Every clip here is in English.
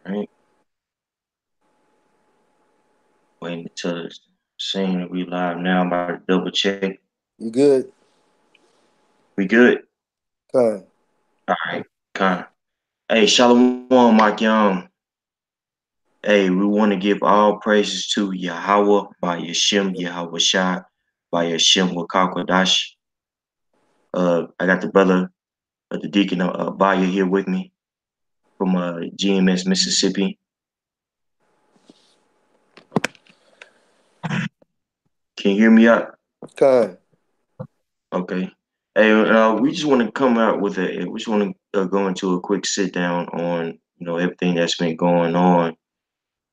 Right? Waiting until it's saying that we live now. I'm about to double check. You good? We good? Fine. All right. Kind. Hey, Shalom, Mark Young. Hey, we want to give all praises to Yahweh by Yashem Yahweh Shai by Yashem Wakakwadash. I got the brother, the deacon Baya here with me from GMS Mississippi. Can you hear me up? Fine. Okay. Hey, we just want to come out with we just want to go into a quick sit down on everything that's been going on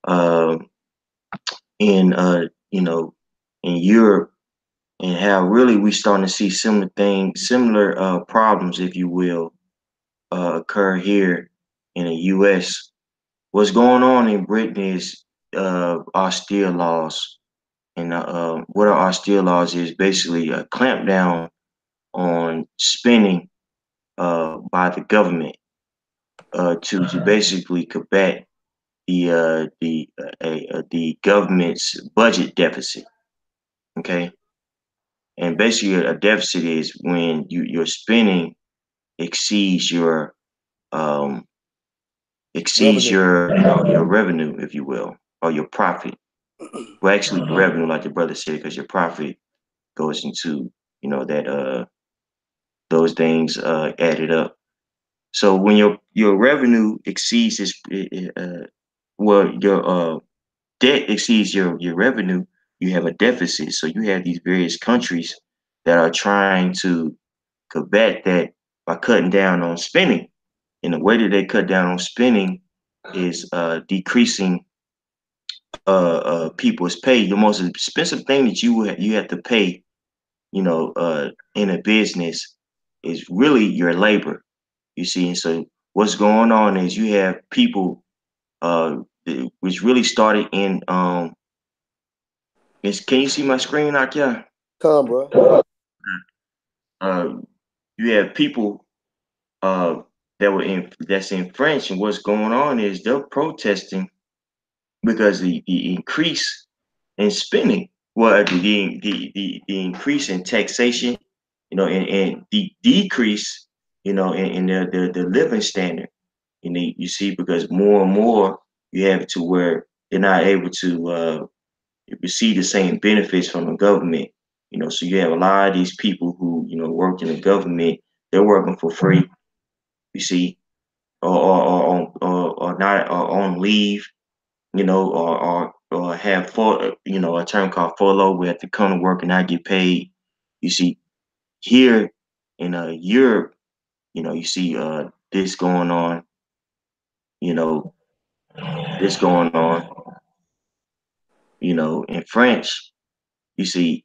uh, in in Europe, and how really we starting to see similar things, similar problems, if you will, occur here in the U.S. What's going on in Britain is austere laws, and what are austere laws is basically a clampdown on spending by the government to basically combat the government's budget deficit. Okay, and basically a deficit is when your spending exceeds your um, Revenue. your revenue, if you will, or your profit. Well, actually, revenue, like the brother said, because your profit goes into that those things added up. So when your revenue exceeds this, your debt exceeds your revenue, you have a deficit. So you have these various countries that are trying to combat that by cutting down on spending. And the way that they cut down on spending is decreasing people's pay. The most expensive thing that you have to pay, in a business is really your labor. You see, and so what's going on is you have people, which really started in can you see my screen, Akia? Come, bro. Uh, you have people uh, that's in French, and what's going on is they're protesting because the increase in spending, well, the increase in taxation, and the decrease, in the living standard. You see, because more and more you have it to where they're not able to receive the same benefits from the government. So you have a lot of these people who work in the government. They're working for free. You see, or not, or on leave. Or have a term called furlough, where have to come to work and not get paid. You see, here in Europe, you see this going on. You know, this going on. In French, you see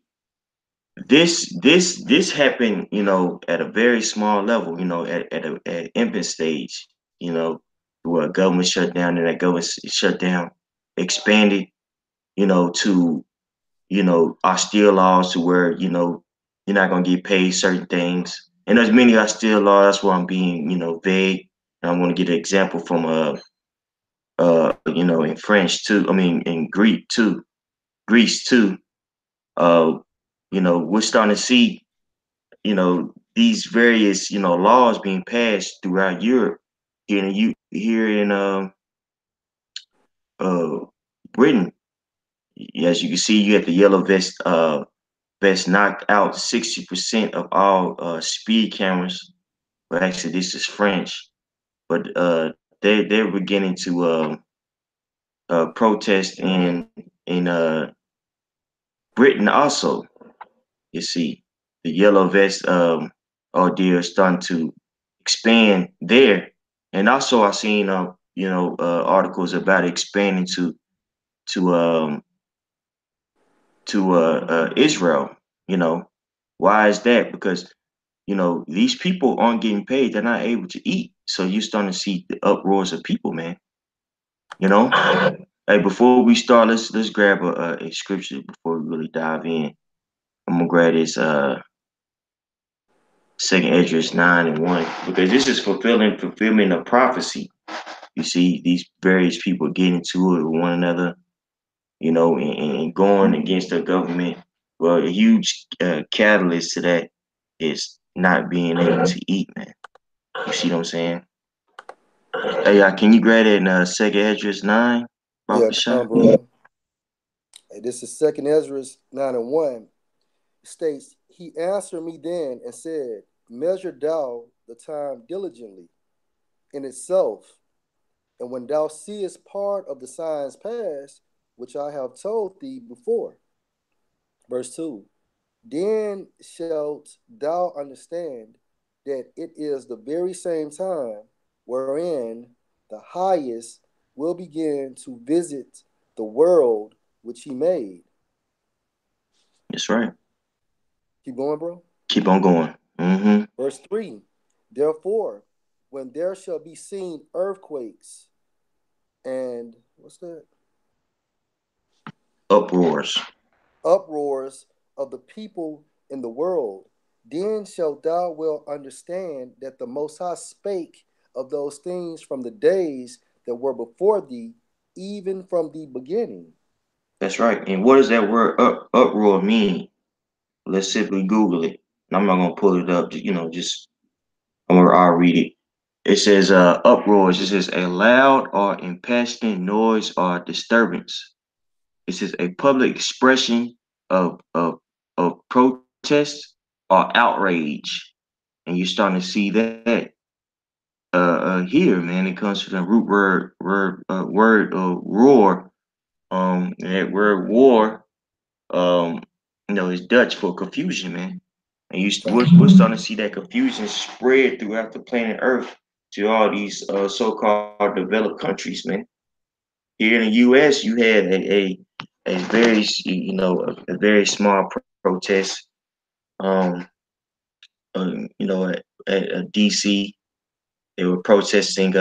this happened, at a very small level, at infant stage, where government shut down, and that government shut down expanded, to austere laws, to where you're not gonna get paid certain things. And there's many austere laws. That's why I'm being vague. And I want to get an example from in French too. I mean in Greek too, Greece too. Uh, we're starting to see these various laws being passed throughout Europe. Here in uh Britain, as you can see, you had the yellow vest knocked out 60% of all speed cameras. But actually, this is French. But they're beginning to protest in Britain also. You see, the yellow vest ordeal is starting to expand there. And also, I've seen articles about expanding to um Israel. You know, why is that? Because these people aren't getting paid; they're not able to eat. So you're starting to see the uproars of people, man. You know, hey, before we start, let's grab a scripture before we really dive in. I'm gonna grab this Second Esdras 9:1, because this is fulfilling of prophecy. You see these various people getting into it with one another, and going against the government. Well, a huge catalyst to that is not being able to eat, man. You see what I'm saying? Hey, can you grab that in Second Esdras 9, Yeah, Baba come, Shah? bro. Hey, this is Second Ezra 9:1. It states, He answered me then and said, Measure thou the time diligently in itself, and when thou seest part of the signs past, which I have told thee before. Verse 2. Then shalt thou understand that it is the very same time wherein the highest will begin to visit the world which he made. That's right. Keep going, bro. Keep on going. Mm-hmm. Verse 3. Therefore, when there shall be seen earthquakes and what's that? Uproars. Uproars of the people in the world, then shalt thou well understand that the Most High spake of those things from the days that were before thee, even from the beginning. That's right. And what does that word uproar mean? Let's simply Google it. And I'm not gonna pull it up. Just I'll read it. It says uproars. It says a loud or impassioned noise or disturbance. It says a public expression of protest or outrage. And you're starting to see that here, man. It comes from the root word roar. And that word war, um, is Dutch for confusion, man. And we're starting to see that confusion spread throughout the planet Earth to all these so-called developed countries, man. Here in the U.S., you had a very a very small protest, um, at D.C. They were protesting,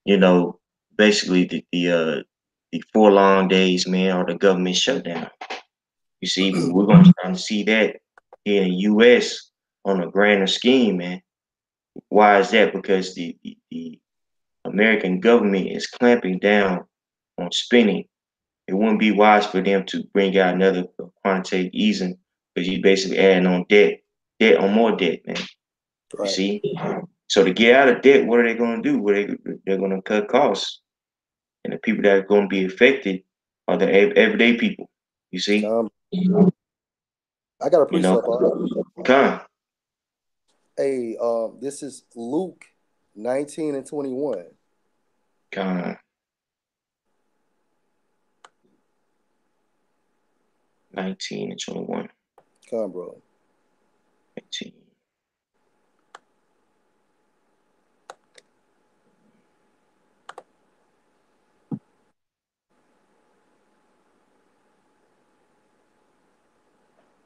you know, basically the 4 long days, man, or the government shutdown. You see, but we're going to start to see that here in the U.S. on a grander scheme, man. Why is that? Because the American government is clamping down on spending. It wouldn't be wise for them to bring out another quantitative easing because you basically adding on debt on more debt, man. You Right. see? So to get out of debt, what are they going to do? They're going to cut costs. And the people that are going to be affected are the everyday people. You see? Come. I got a You know? precept. All right. Con, Hey, this is Luke 19:21. con, 19 and 21. Come, bro. 19.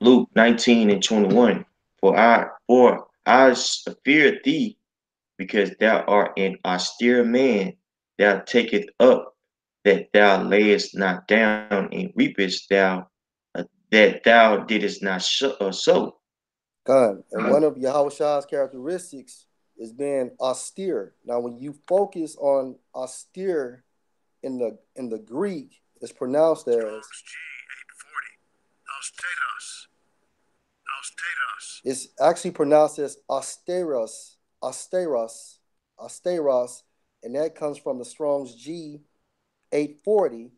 Luke 19 and 21. For I fear thee, because thou art an austere man, thou taketh up that thou layest not down, and reapest thou that thou didst not sow. Khan. And one of Yahweh characteristics is being austere. Now, when you focus on austere in the Greek, it's pronounced as Strong's G 840. Austeros. Austeros. it's actually pronounced as austeros, austeros, austeros, and that comes from the Strong's G 840.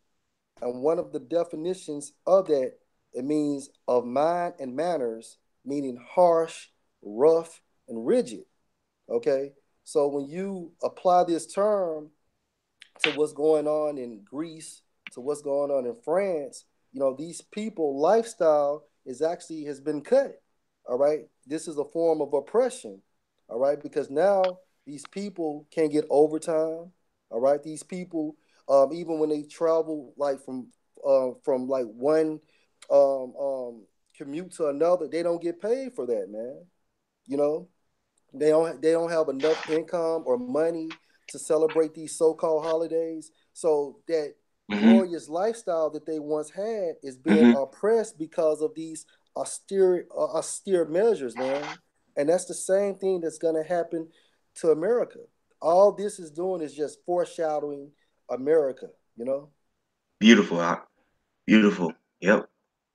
And one of the definitions of that, it means of mind and manners, meaning harsh, rough, and rigid. Okay. So when you apply this term to what's going on in Greece, to what's going on in France, these people lifestyle is actually has been cut. All right. This is a form of oppression. All right. Because now these people can't get overtime. All right. These people, even when they travel like from like one um, um, commute to another, they don't get paid for that, man. You know, they don't have enough income or money to celebrate these so-called holidays. So that Mm-hmm. glorious lifestyle that they once had is being Mm-hmm. oppressed because of these austere measures, man. And that's the same thing that's going to happen to America. all this is doing is just foreshadowing America. You know. Beautiful, beautiful. Yep.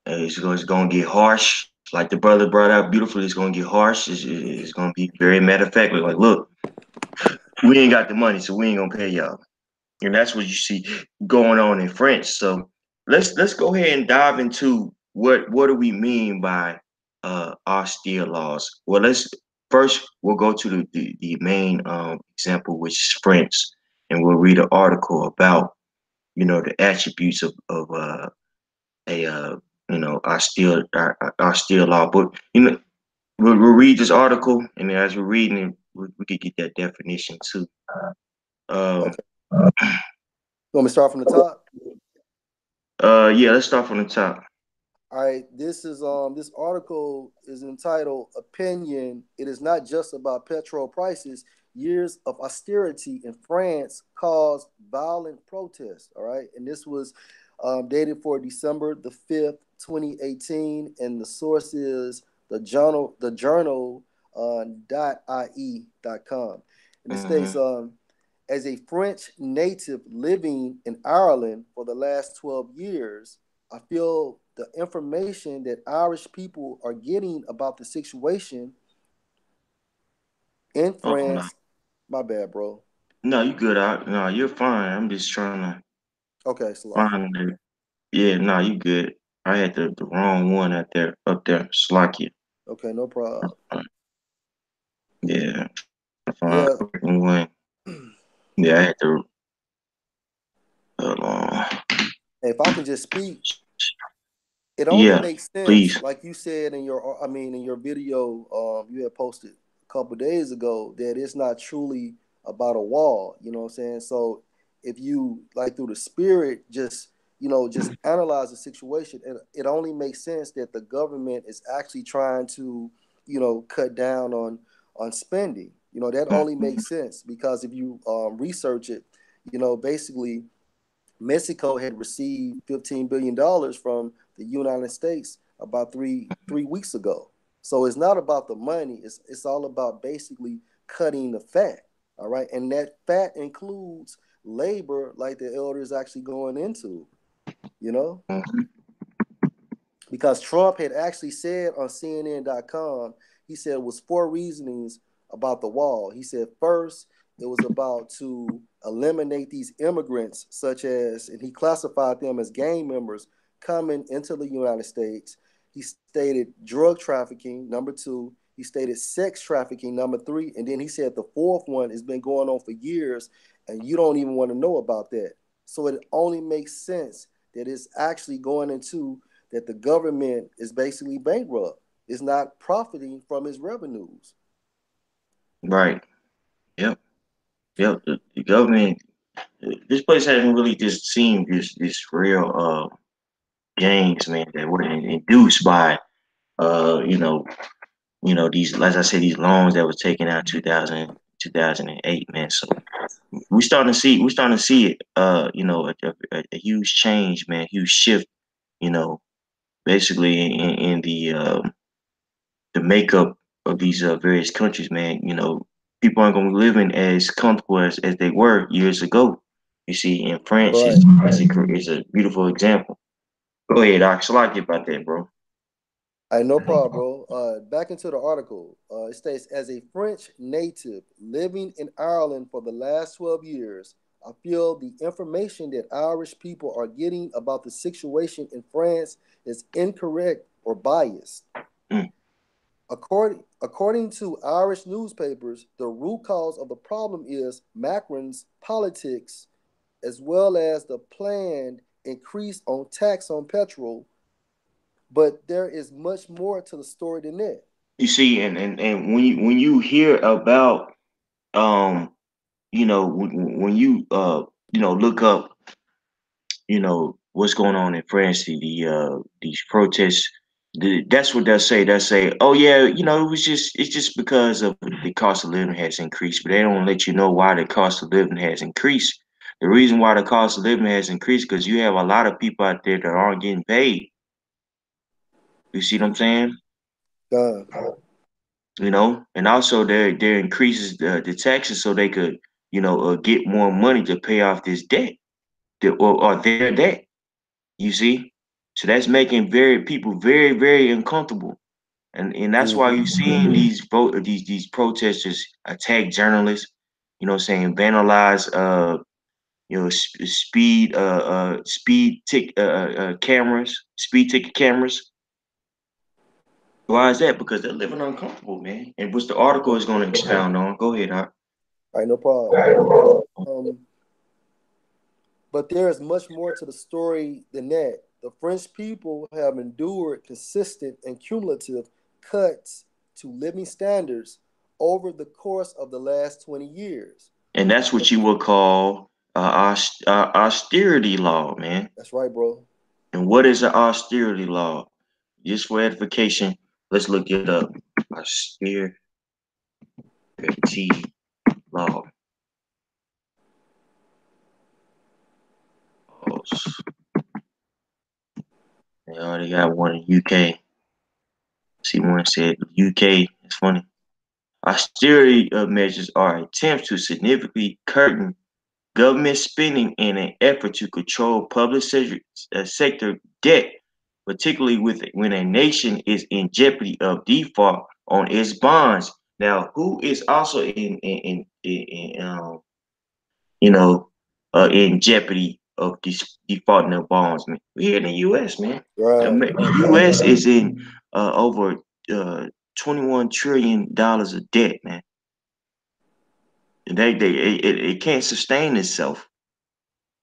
And it's gonna get harsh, like the brother brought out beautifully. It's gonna get harsh. It's gonna be very matter of fact. Like, look, we ain't got the money, so we ain't gonna pay y'all. And that's what you see going on in France. So let's go ahead and dive into what do we mean by austere laws. Well, let's first we'll go to the main example, which is France, and we'll read an article about the attributes of a austere law. But we'll read this article, and as we're reading it, we could get that definition too. Um, Okay. You want me to start from the top? yeah, let's start from the top. All right, this article is entitled "Opinion." It is not just about petrol prices. Years of austerity in France caused violent protests. All right, and this was dated for December 2018, and the source is the journal .ie.com, and it states Hmm. as a French native living in Ireland for the last 12 years, I feel the information that Irish people are getting about the situation in Oh no, France. My bad, bro. no, you good out. No, you're fine. I'm just trying to Okay, Salakia. find it. Yeah, no, you good. I had the wrong one up there. Slacky. Okay, no problem. Yeah, trying to find Yeah. the correct one. Yeah, I had to. If I can just speak, it only Yeah, makes sense, please. like you said in your video, you had posted a couple days ago, that it's not truly about a wall. You know what I'm saying? So if you like through the spirit, just just analyze the situation, it only makes sense that the government is actually trying to cut down on spending. That only makes sense because if you research it, basically Mexico had received $15 billion from the United States about three weeks ago. So it's not about the money. It's all about basically cutting the fat. All right, and that fat includes labor, like the elder is actually going into. You know, Mhm. because Trump had actually said on CNN.com, he said it was four reasonings about the wall. He said first, it was about to eliminate these immigrants, such as, and he classified them as gang members coming into the United States. He stated drug trafficking, number two. He stated sex trafficking, number three. And then he said the fourth one has been going on for years, and you don't even want to know about that. So it only makes sense that it's actually going into that the government is basically bankrupt. It's not profiting from its revenues. Right. Yep. Yep. The government. This place hasn't really just seen this real gains, man, that were induced by uh you know these, as I said, these loans that was taken out 2008, man. So we starting to see it, a huge change, man, huge shift, you know, basically in the makeup of these various countries, man. People aren't gonna be living as comfortable as they were years ago. You see, in France, Right. it's a beautiful example. Go ahead, Doc. So I get about that, bro. I no problem, bro. Back into the article. It states, as a French native living in Ireland for the last 12 years, I feel the information that Irish people are getting about the situation in France is incorrect or biased. Mm. According to Irish newspapers, the root cause of the problem is Macron's politics, as well as the planned increase on tax on petrol. But there is much more to the story than that. You see, and when you hear about when you look up what's going on in France, these protests, that's what they'll say. They'll say, oh yeah, it's just because of the cost of living has increased, but they don't let you know why the cost of living has increased. The reason why the cost of living has increased because you have a lot of people out there that aren't getting paid. You see what I'm saying? Uh, And also they increases the taxes so they could get more money to pay off this debt, or their debt. You see, so that's making very people very very uncomfortable, and that's why Mm-hmm. you're seeing these protesters attack journalists. Saying vandalize speed ticket cameras. Why is that? Because they're living uncomfortable, man. And which the article Okay. is going to expound on. Go ahead, Doc. All right, no problem. Um, but there is much more to the story than that. The French people have endured consistent and cumulative cuts to living standards over the course of the last 20 years. And that's The, what you would call austerity law, man. that's right, bro. And what is an austerity law? Just for edification, let's look it up. Austerity law. They already got one in UK. See, one said UK. It's funny. Austerity measures are attempts to significantly curtail government spending in an effort to control public sector debt, particularly when a nation is in jeopardy of default on its bonds. Now, who is also in jeopardy of defaulting their bonds, man? We're here in the U.S., man. Right. The U.S. is in over $21 trillion of debt, man. And it can't sustain itself.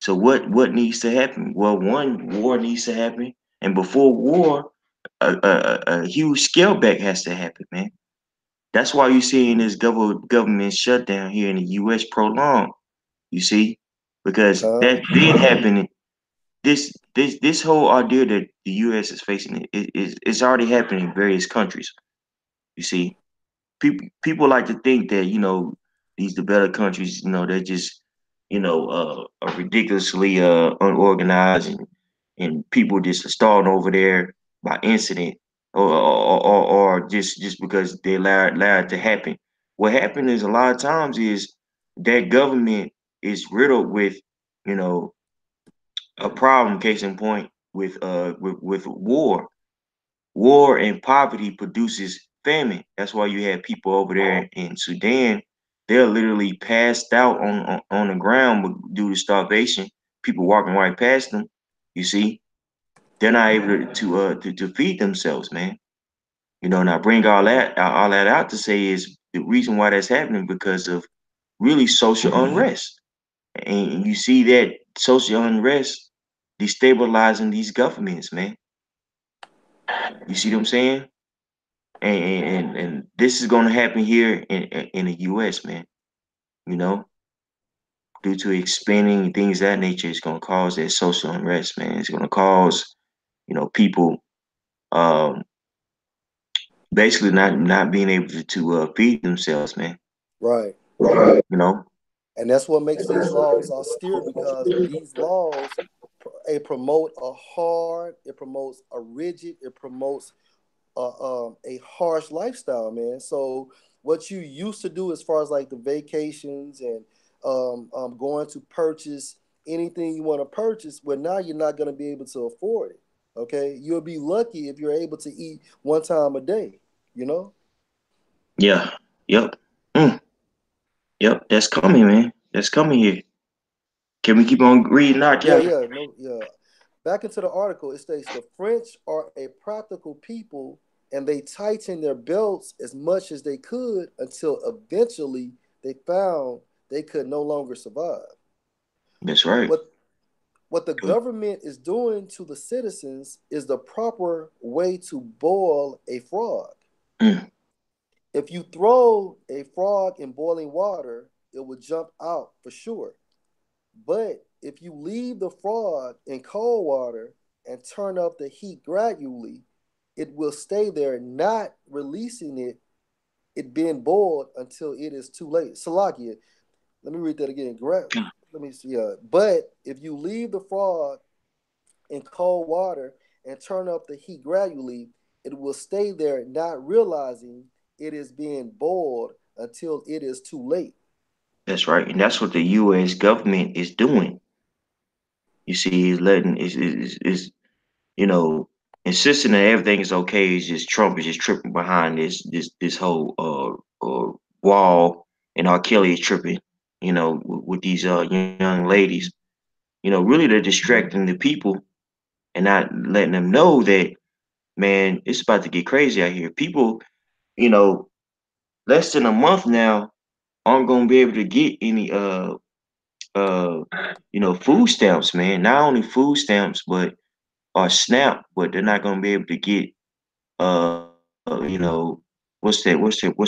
So what needs to happen? Well, one, war needs to happen, and before war, a huge scale back has to happen, man. That's why you're seeing this government shutdown here in the U.S. prolonged. You see, because Huh? that did happen. This whole ordeal that the U.S. is facing is already happening in various countries. You see, people like to think that these developed countries, they're just are ridiculously unorganized, and people just starting over there by incident, or just because they allowed it to happen. What happened is a lot of times is that government is riddled with you know a problem. Case in point with war. War and poverty produces famine. That's why you have people over there in Sudan. They're literally passed out on the ground due to starvation. People walking right past them. You see, they're not able to feed themselves, man. And I bring all that out to say is the reason why that's happening because of really social unrest, and you see that social unrest destabilizing these governments, man. You see what I'm saying? And this is going to happen here in the U.S., man. You know, due to expanding and things of that nature, it's going to cause that social unrest, man. It's going to cause people um basically not being able to feed themselves, man. Right. You know, And that's what makes these laws austere because these laws promote a hard, it promotes a rigid, it promotes a harsh lifestyle, man. So what you used to do as far as like the vacations and going to purchase anything you want to purchase, well, now you're not going to be able to afford it. Okay, you'll be lucky if you're able to eat one time a day. You know. yeah, yep, mm, yep. That's coming, man. That's coming here. Can we keep on reading out, Yeah, Captain? yeah, no, yeah. Back into the article, it states the French are a practical people and they tightened their belts as much as they could until eventually they found they could no longer survive. That's right. What what the government is doing to the citizens is the proper way to boil a frog. Mm, If you throw a frog in boiling water, it will jump out for sure. But if you leave the frog in cold water and turn up the heat gradually, it will stay there, not releasing it being boiled until it is too late. Salakia, let me read that again. Let me see. But if you leave the frog in cold water and turn up the heat gradually, it will stay there, not realizing it is being boiled until it is too late. That's right, and that's what the U.S. government is doing. You see, he's letting is you know insisting that everything is okay. Is just Trump is just tripping behind this whole wall, and R. Kelly is tripping. With these young ladies. Really they're distracting the people and not letting them know that man, it's about to get crazy out here. People, you know, less than a month now aren't gonna be able to get any uh food stamps, man. Not only food stamps, but or SNAP, but they're not gonna be able to get what's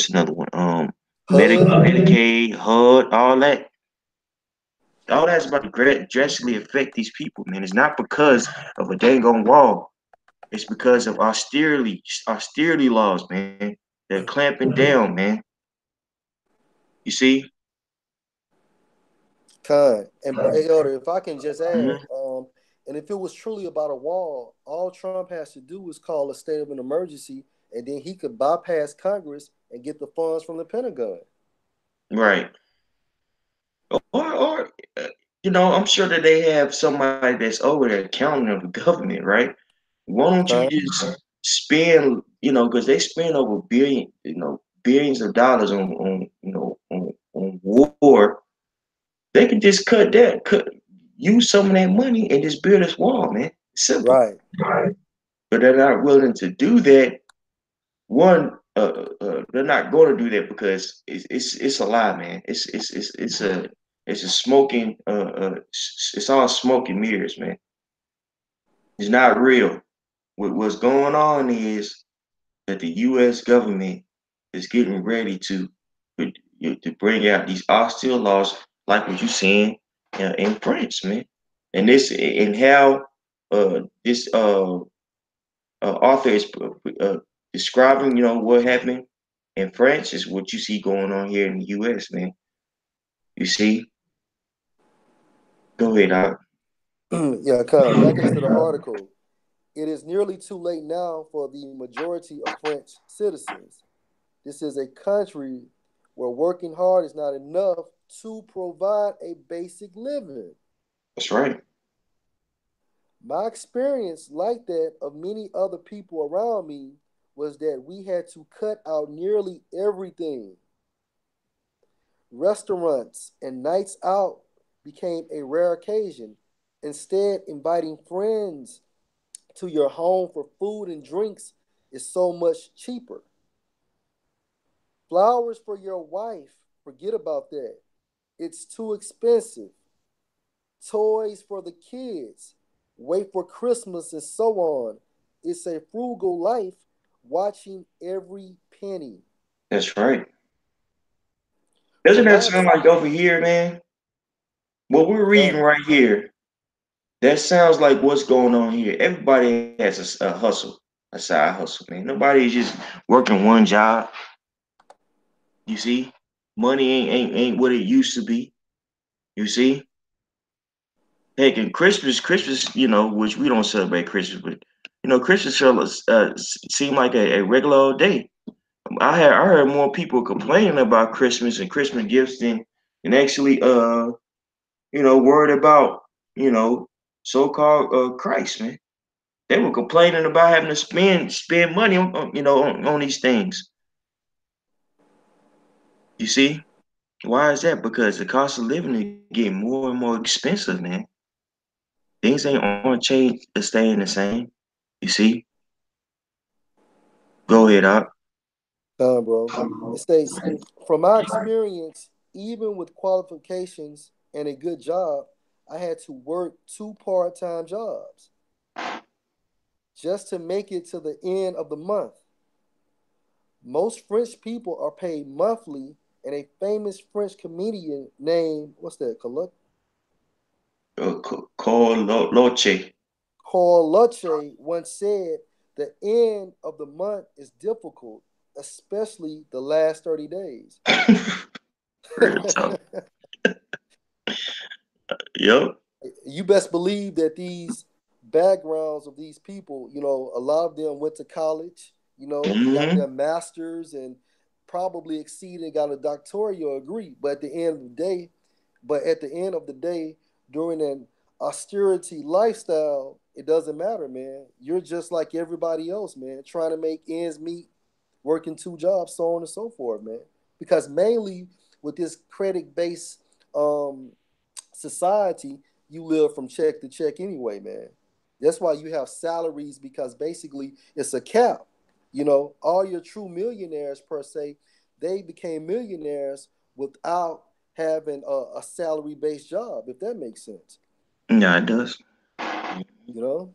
another one? HUD. Medicaid, HUD, all that's about to drastically affect these people, man. It's not because of a dang on wall. It's because of austerity laws, man. They're clamping down, man. You see? Kind. And Elder, if I can just add, Hmm. and if it was truly about a wall, all Trump has to do is call a state of an emergency, and then he could bypass Congress and get the funds from the Pentagon. Right. Or I'm sure that they have somebody that's over there counting of the government, right? Why don't you Kind. just spend, because they spend over billions of dollars on war. They can just use some of that money and just build this wall, man. Simple. Right. Right. But they're not willing to do that. One, they're not going to do that because it's a lie, man. It's a smoking it's all smoke and mirrors, man. It's not real. What's going on is that the U.S. government is getting ready to bring out these hostile laws, like what you're saying in France, man. And how this author is describing, what happened in France is what you see going on here in the U.S., man. You see? Go ahead, Doc. Yeah, kind. Back into the article. It is nearly too late now for the majority of French citizens. This is a country where working hard is not enough to provide a basic living. That's right. My experience, like that of many other people around me, was that we had to cut out nearly everything. Restaurants and nights out became a rare occasion. Instead, inviting friends to your home for food and drinks is so much cheaper. Flowers for your wife, forget about that. It's too expensive. Toys for the kids, wait for Christmas, and so on. It's a frugal life, watching every penny. That's right. Doesn't From that my sound like over here, man? What we're reading time, right here, that sounds like what's going on here. Everybody has a hustle, a side hustle, man. Nobody's just working one job. You see, money ain't what it used to be. You see, heck, and Christmas, which we don't celebrate Christmas, but Christmas seem like a regular old day. I heard more people complaining about Christmas and Christmas gifts than actually worried about you know so-called Christ, man. They were complaining about having to spend money on these things. You see, why is that? Because the cost of living is getting more and more expensive, man. Things ain't on change, staying the same. You see, go ahead, up. bro. It states, from my experience, even with qualifications and a good job, I had to work two part-time jobs just to make it to the end of the month. Most French people are paid monthly, and a famous French comedian named, what's that, Loche. Carl Luce once said, the end of the month is difficult, especially the last 30 days. Real talk. Yep. You best believe that these backgrounds of these people, a lot of them went to college, got Hmm. their masters, and probably exceeded, got a doctoral degree. But at the end of the day, during an austerity lifestyle, it doesn't matter, man. You're just like everybody else, man, trying to make ends meet, working two jobs, so on and so forth, man. Because mainly with this credit based um, society, you live from check to check anyway, man. That's why you have salaries because basically it's a cap. You know, all your true millionaires per se, they became millionaires without having a salary based job, if that makes sense. Yeah, it does. You know,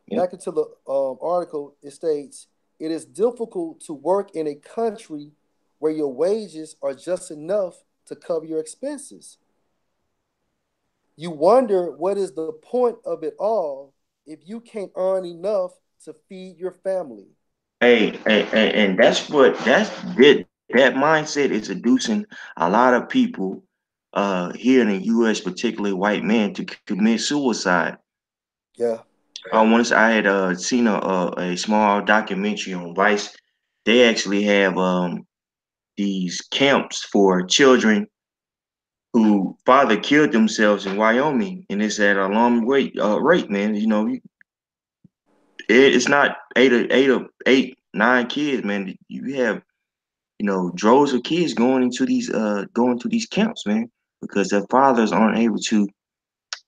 Yep. back into the article, it states it is difficult to work in a country where your wages are just enough to cover your expenses. You wonder what is the point of it all if you can't earn enough to feed your family. And that mindset is seducing a lot of people here in the U.S., particularly white men, to commit suicide. Yeah, I had seen a small documentary on Vice. They actually have these camps for children who father killed themselves in Wyoming, and it's at an alarming rate, man. You know, it's not eight, 9 kids, man. You have droves of kids going to these camps, man, because their fathers aren't able to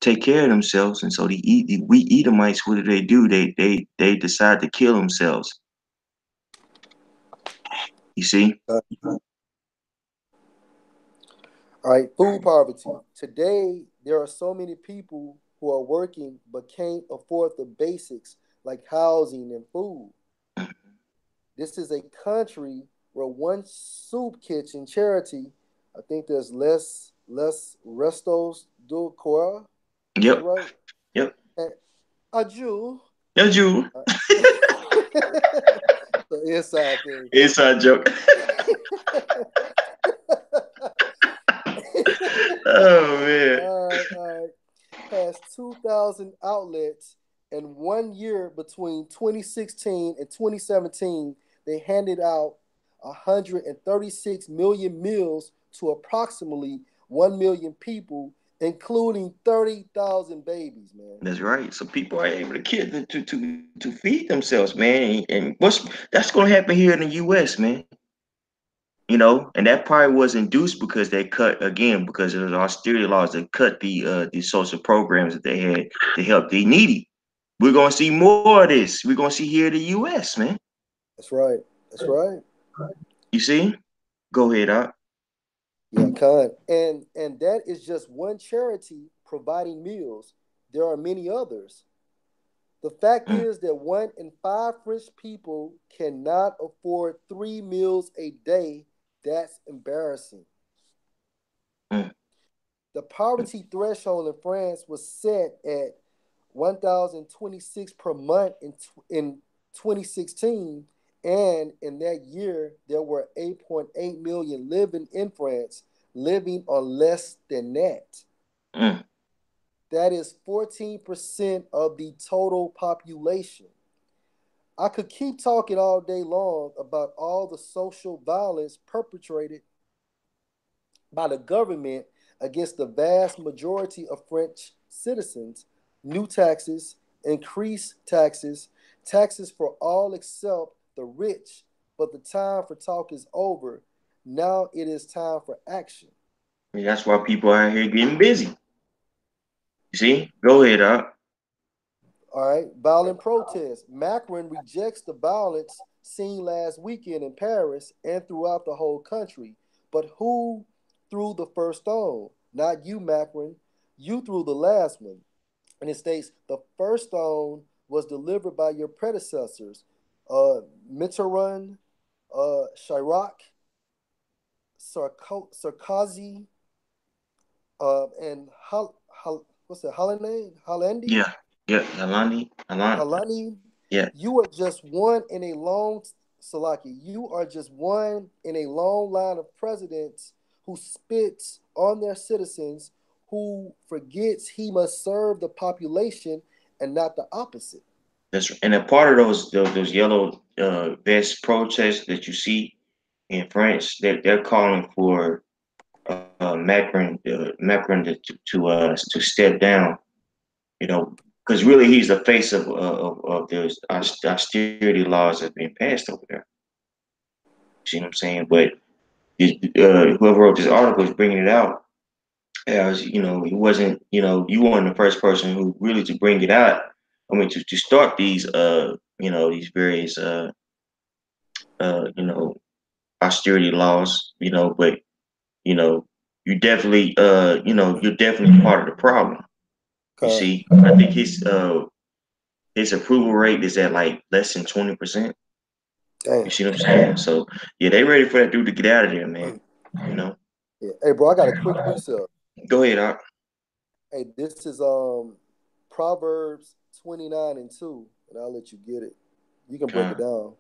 take care of themselves, and so we Edomites, what do? They decide to kill themselves. You see? all right, food poverty. Today, there are so many people who are working but can't afford the basics like housing and food. This is a country where one soup kitchen charity, I think there's less restos do cora. Is that Yep, right? yep. And a Jew. That's you. The inside thing. Inside joke. Oh man. All right. Has 2,000 outlets, and 1 year between 2016 and 2017, they handed out 136 million meals to approximately 1 million people, including 30,000 babies, man. That's right. So people are able to to feed themselves, man. And that's gonna happen here in the US, man. And that probably was induced because they cut again because of the austerity laws. They cut the social programs that they had to help the needy. We're gonna see more of this. We're gonna see here in the U.S., man. That's right. That's right. You see? Go ahead, Doc. Yeah, Khan. And that is just one charity providing meals. There are many others. The fact Mm, is that 1 in 5 French people cannot afford 3 meals a day. That's embarrassing. mm, The poverty threshold in France was set at 1,026 per month in 2016. And in that year, there were 8.8 million living in France, living on less than that. mm. That is 14% of the total population. I could keep talking all day long about all the social violence perpetrated by the government against the vast majority of French citizens, new taxes, increased taxes, taxes for all except the rich. But the time for talk is over. Now it is time for action. And that's why people are here getting busy. You see? Go ahead, Doc. All right, violent protests. Macron rejects the violence seen last weekend in Paris and throughout the whole country. But who threw the first stone? Not you, Macron. You threw the last one. And it states the first stone was delivered by your predecessors, Mitterrand, Chirac, Sarkozy, and what's it, Hollande? Yeah, yeah, Alani, Halani, yeah, you are just one in a long Salaki. You are just one in a long line of presidents who spits on their citizens, who forgets he must serve the population and not the opposite. and a part of those yellow vest protests that you see in France, they're calling for Macron to step down. You know, because really he's the face of the austerity laws that have been passed over there. See what I'm saying? But whoever wrote this article is bringing it out as he wasn't. You weren't the first person who really to bring it out. I mean, to start these these various you know austerity laws. But you know you definitely you're definitely part of the problem. You Con. see, I think his approval rate is at like less than 20%. You Damn. see what I'm saying? So yeah, they ready for that dude to get out of there, man. You know. Yeah. Hey, bro, I got a quick precept. Go ahead, Doc. Hey, this is Proverbs 29:2, and I'll let you get it. You can break it Con,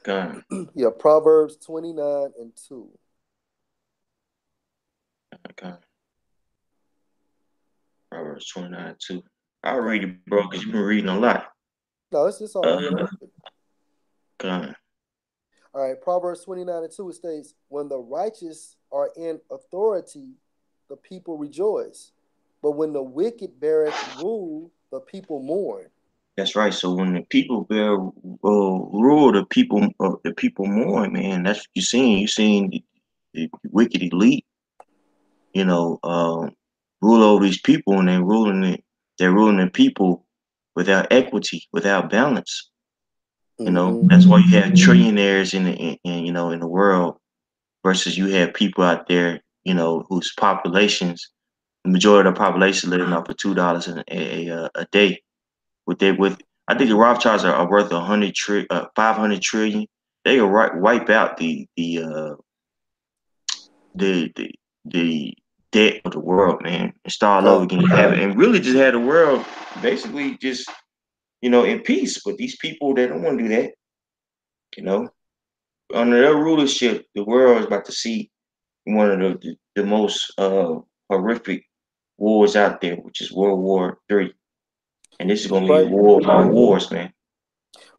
down. con, Yeah, Proverbs 29:2. con. Proverbs 29:2. I'll read Con. it, bro, because you've been reading a lot. No, it's all good. Uh, con. All right, Proverbs 29:2, it states, when the righteous are in authority, the people rejoice. But when the wicked beareth rule, the people mourn. That's right. So when the people bear rule, the people mourn, man. That's what you're seeing. You're seeing the wicked elite, you know, rule over these people, and they're ruling the people without equity, without balance. Mm-hmm. That's why you have trillionaires in the world versus you have people out there, whose populations, the majority of the population living off of $2 a day. With I think the Rothschilds are worth 500 trillion. They can wipe out the the debt of the world, man, and start all over Con. again, and really just have the world basically just in peace. But these people, they don't want to do that. You know, under their rulership, the world is about to see one of the most horrific wars out there, which is World War III, and this is That's going to be a right. war of wars, man.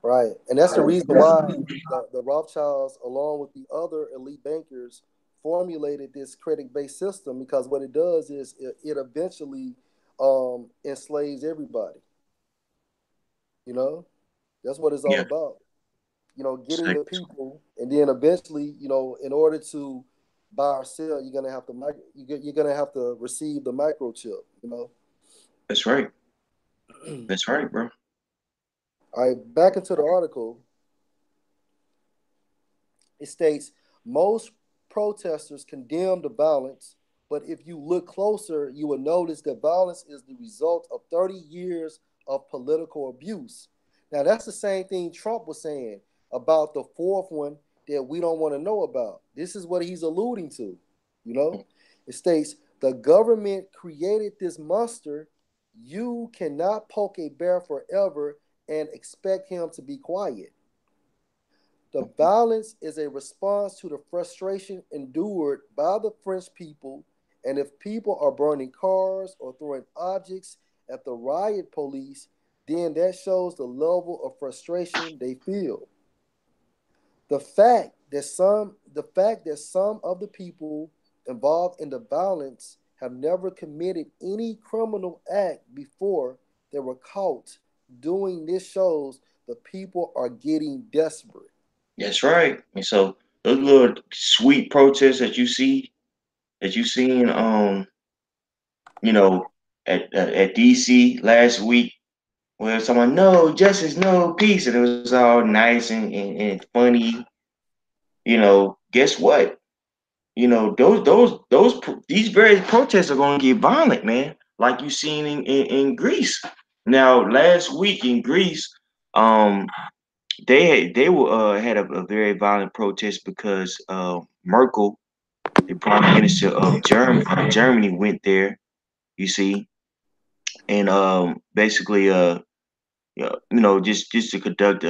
Right. And that's the reason why the Rothschilds, along with the other elite bankers, formulated this credit based system because what it does is it eventually enslaves everybody. You know, that's what it's all Yeah, about. Getting exactly. the people, and then eventually, in order to buy or sell, you're gonna have to you're gonna have to receive the microchip. That's right. That's right, bro. All right, back into the article. It states most protesters condemn the violence, but if you look closer, you will notice that violence is the result of 30 years of political abuse. Now, that's the same thing Trump was saying about the fourth one that we don't want to know about. This is what he's alluding to. You know, it states the government created this monster. You cannot poke a bear forever and expect him to be quiet. The violence is a response to the frustration endured by the French people, and if people are burning cars or throwing objects at the riot police, then that shows the level of frustration they feel. The fact that some of the people involved in the violence have never committed any criminal act before they were caught doing this shows the people are getting desperate. That's right. And so those little sweet protests that you seen, you know, at DC last week, where someone no justice, no peace, and it was all nice and funny. Guess what? These various protests are going to get violent, man. Like you seen in Greece. Now, last week in Greece, um, they had a very violent protest because Merkel, the prime minister of Germany, went there. You see, and basically yeah, just to conduct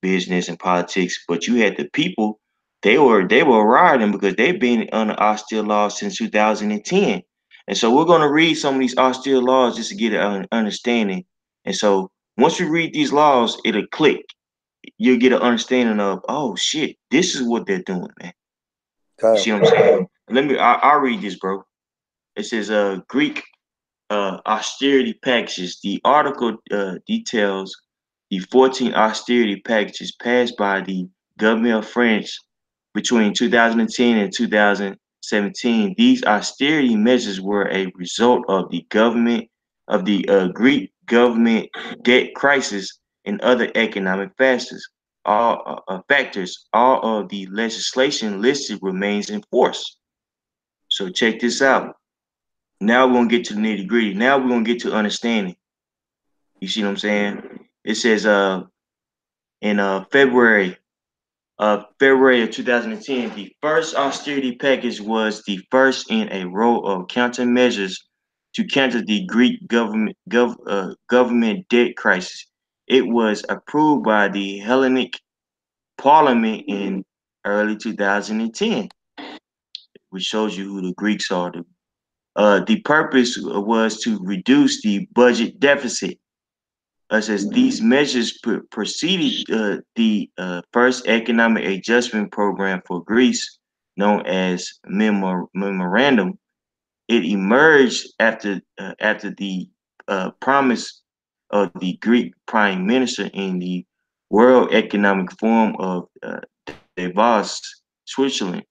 business and politics. But you had the people; they were rioting because they've been under austere laws since 2010. And so we're going to read some of these austere laws just to get an understanding. And so once we read these laws, it'll click. you'll get an understanding of, oh shit, this is what they're doing, man. You Kyle. see what I'm saying? I'll read this, bro. It says Greek austerity packages. The article details the 14 austerity packages passed by the government of France between 2010 and 2017. These austerity measures were a result of the Greek government debt crisis and other economic factors. All of the legislation listed remains in force. So check this out. Now we're gonna get to the nitty gritty. Now we're gonna get to understanding. You see what I'm saying? It says in February of 2010, the first austerity package was the first in a row of countermeasures to counter the Greek government debt crisis. It was approved by the Hellenic Parliament in early 2010, which shows you who the Greeks are. The purpose was to reduce the budget deficit. As these measures preceded the first economic adjustment program for Greece, known as Memorandum. It emerged after the promise of the Greek Prime Minister in the World Economic Forum of Davos, Switzerland.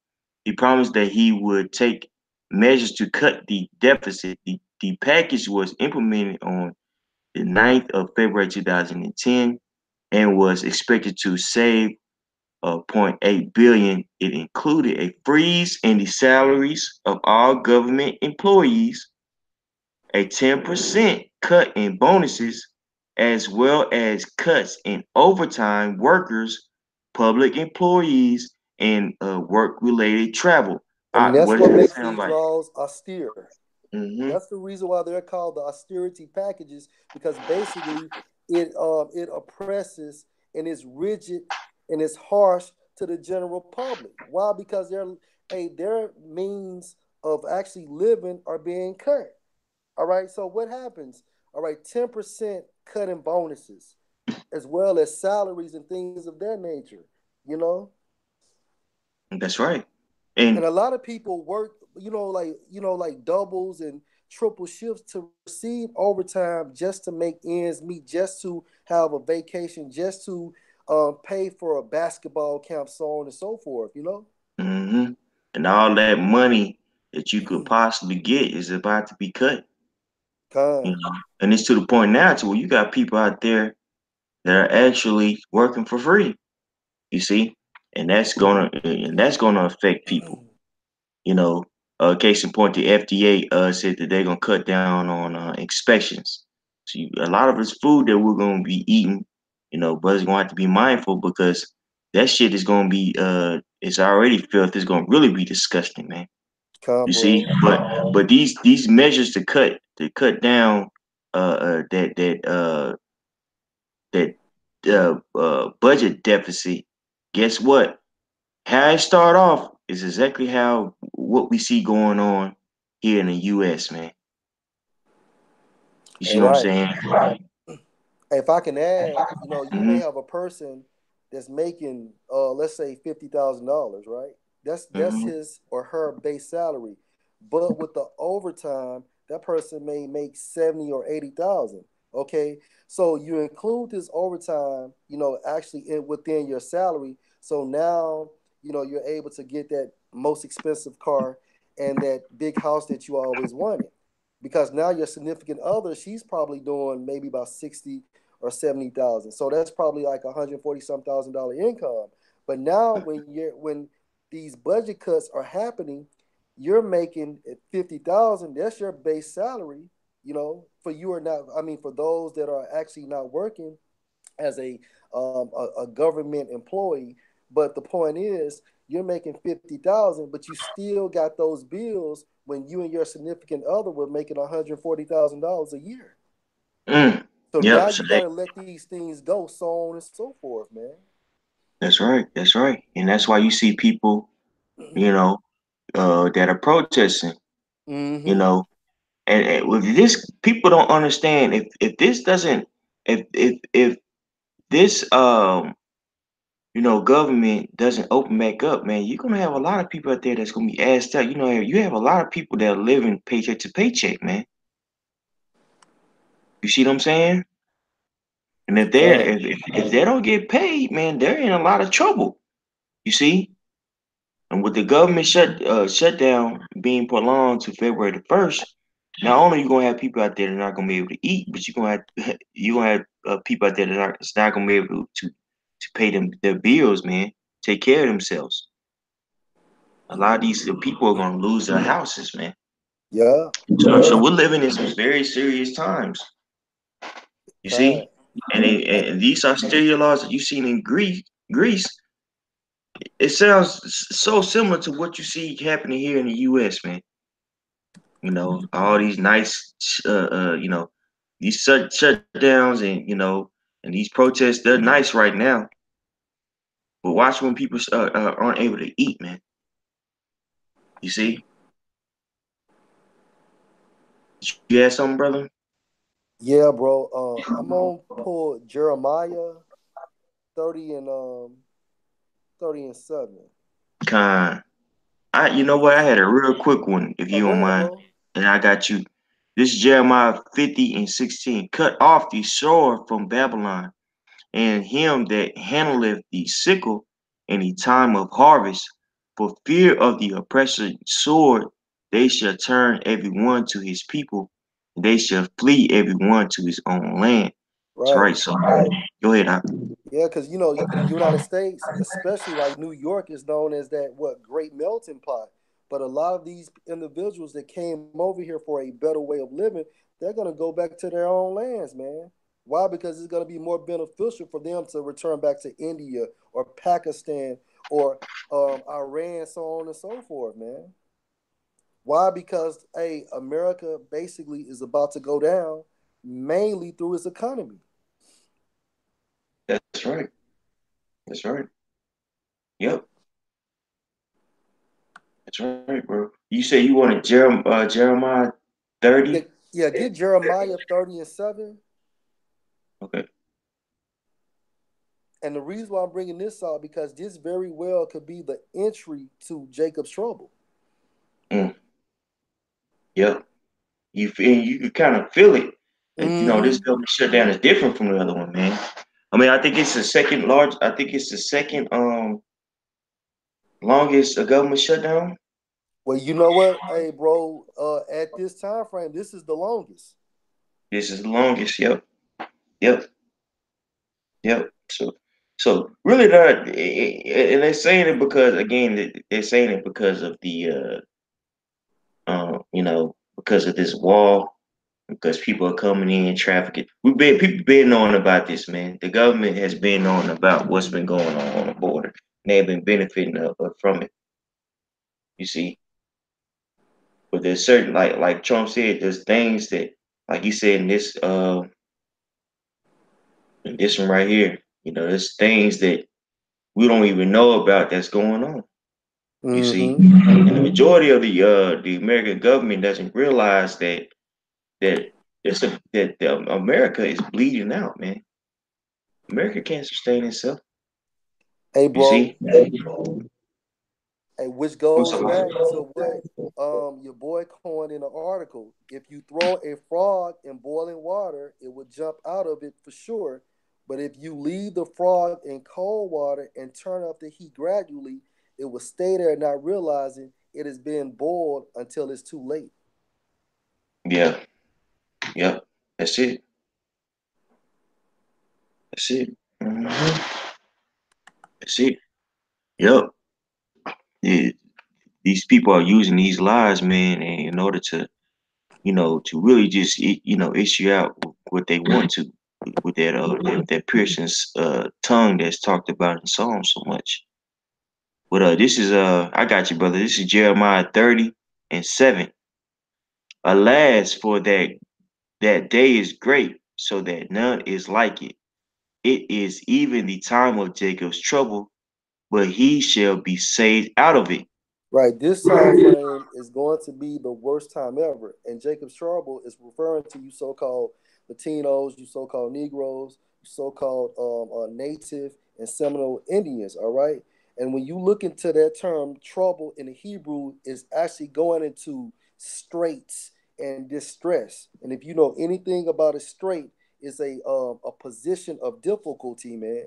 He promised that he would take measures to cut the deficit. The package was implemented on the 9th of February 2010 and was expected to save zero point 0.8 billion. It included a freeze in the salaries of all government employees, a 10% cut in bonuses, as well as cuts in overtime workers, public employees, and work-related travel. And that's What does what that makes sound these like? laws austere. Mm-hmm. That's the reason why they're called the austerity packages, because basically it oppresses and is rigid and is harsh to the general public. Why? Because their means of actually living are being cut. All right. So what happens? All right, 10% cut in bonuses, as well as salaries and things of that nature. You know, That's right. and And a lot of people work, like doubles and triple shifts to receive overtime just to make ends meet, just to have a vacation, just to pay for a basketball camp, so on and so forth. hmm and all that money that you could possibly get is about to be cut. You Con. know, and it's to the point now to where you got people out there that are actually working for free. You see, and that's gonna affect people. You know, case in point, the FDA said that they're gonna cut down on inspections. So a lot of it's food that we're gonna be eating. But it's gonna have to be mindful because that shit is gonna be it's already filth. It's gonna really be disgusting, man. Con, You see, bro. but these measures to cut down that budget deficit. Guess what? How it start off is exactly how what we see going on here in the U.S., man. You see Hey, what I'm right. saying? Right. If I can add, you may Mm-hmm. have a person that's making, let's say $50,000, right? That's Mm-hmm. his or her base salary, but with the overtime, that person may make 70 or 80,000. Okay, so you include this overtime, actually within your salary. So now, you're able to get that most expensive car and that big house that you always wanted, because now your significant other, she's probably doing maybe about 60 or 70,000. So that's probably like 140 some $1,000 income. But now when these budget cuts are happening, you're making at 50,000. That's your base salary. For you or not. I mean, for those that are actually not working as a government employee. But the point is, you're making 50,000, but you still got those bills when you and your significant other were making $140,000 a year. Mm. So now Yep. So you got to let these things go, so on and so forth, man. that's right. That's right. And that's why you see people, you know, that are protesting. You Mm-hmm. know, and with this, people don't understand if this doesn't if this government doesn't open back up, man, you're gonna have a lot of people out there that's gonna be asked out. You have a lot of people that are living paycheck to paycheck, man. You see what I'm saying? And Right. if they don't get paid, man, they're in a lot of trouble. You see? And with the government shutdown being prolonged to February 1st, not only you gonna have people out there that are not gonna be able to eat, but you gonna have people out there that's not gonna be able to pay them their bills, man, take care of themselves. A lot of these people are gonna lose their houses, man. Yeah. So we're living in some very serious times. You Kind. see, and these austerity laws that you've seen in Greece, it sounds so similar to what you see happening here in the U.S., man. All these nice, these shutdowns and these protests, they're nice right now. But watch when people aren't able to eat, man. You see? You had something, brother? Yeah, bro. I'm gonna pull Jeremiah 30 and 30 and 7. Kind. You know what? I had a real quick one, if Oh, you go don't ahead, mind. bro. And I got you. This is Jeremiah 50:16. Cut off the sword from Babylon, and him that handleth the sickle in the time of harvest. For fear of the oppressor sword, they shall turn every one to his people, and they shall flee every one to his own land. That's Right. right. So go ahead. Yeah, because the United States, especially like New York, is known as that what great melting pot. But a lot of these individuals that came over here for a better way of living, they're gonna go back to their own lands, man. Why? Because it's gonna be more beneficial for them to return back to India or Pakistan or Iran, so on and so forth, man. Why? Because hey, America basically is about to go down mainly through its economy. That's right. That's right. Yep. That's right, bro. You say you wanted Jeremiah 30? Yeah, yeah, get Jeremiah 30 and 7. Okay. And the reason why I'm bringing this out because this very well could be the entry to Jacob's trouble. Mm, yep. You can kind of feel it. This Mm-hmm. government shutdown is different from the other one, man. I mean, I think it's the second large. I think it's the second longest government shutdown. Well, you know what, hey, bro, at this time frame, this is the longest. This is the longest. Yep. Yep. Yep. So really, not. And they're saying it because again, they're saying it because of the because of this wall, because people are coming in trafficking. People been on about this, man. The government has been on about what's been going on the border. And they've been benefiting from it. You see, but there's certain like Trump said, there's things that like he said in this one right here. There's things that we don't even know about that's going on. You see, Mm-hmm. and the majority of the American government doesn't realize that that America is bleeding out, man. America can't sustain itself. Hey, You see? bro, hey, which What's goes up? back to what your boy coined in the article. If you throw a frog in boiling water, it will jump out of it for sure. But if you leave the frog in cold water and turn up the heat gradually, it will stay there not realizing it is being boiled until it's too late. Yeah, yeah. That's it. That's it. That's it. Yep. Yeah. These people are using these lies, man, and in order to really just issue out what they want to with that person's tongue that's talked about in Psalms so much. But this is I got you, brother. This is Jeremiah 30:7. Alas, for that day is great, so that none is like it. It is even the time of Jacob's trouble, but he shall be saved out of it. Right, this time frame is going to be the worst time ever. And Jacob's trouble is referring to you so called Latinos, you so called Negroes, you so called native and Seminole Indians, all right? And when you look into that term, trouble in the Hebrew is actually going into straits and distress. And if you know anything about a strait, it's a position of difficulty, man.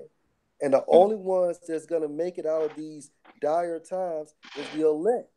And the only ones that's gonna make it out of these dire times is the elect.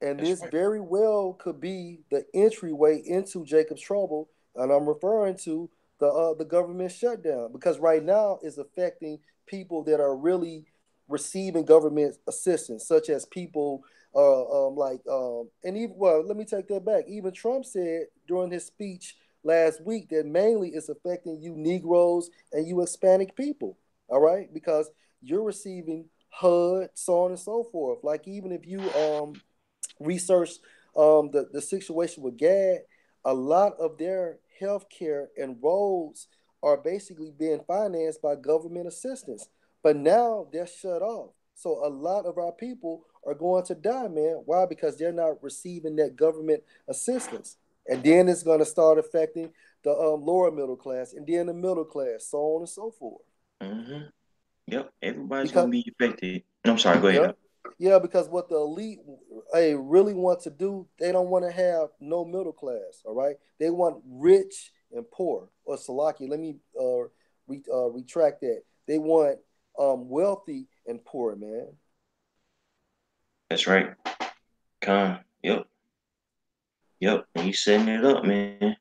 And That's this right. very well could be the entryway into Jacob's trouble. And I'm referring to the government shutdown because right now is affecting people that are really receiving government assistance, such as people and even well, let me take that back. Even Trump said during his speech last week that mainly it's affecting you Negroes and you Hispanic people. All right, because you're receiving HUD, so on and so forth. Like even if you researched the situation with GAD, a lot of their healthcare and roads are basically being financed by government assistance. But now they're shut off. So a lot of our people are going to die, man. Why? Because they're not receiving that government assistance. And then it's going to start affecting the lower middle class and then the middle class, so on and so forth. Mm-hmm. Yep. Everybody's Because gonna be affected. I'm sorry. Go ahead. yeah, yeah, because what the elite really want to do, they don't want to have no middle class. All right, they want rich and poor. Or Salaki, let me retract that. They want wealthy and poor, man. That's right. Con. Yep. Yep. And you setting it up, man.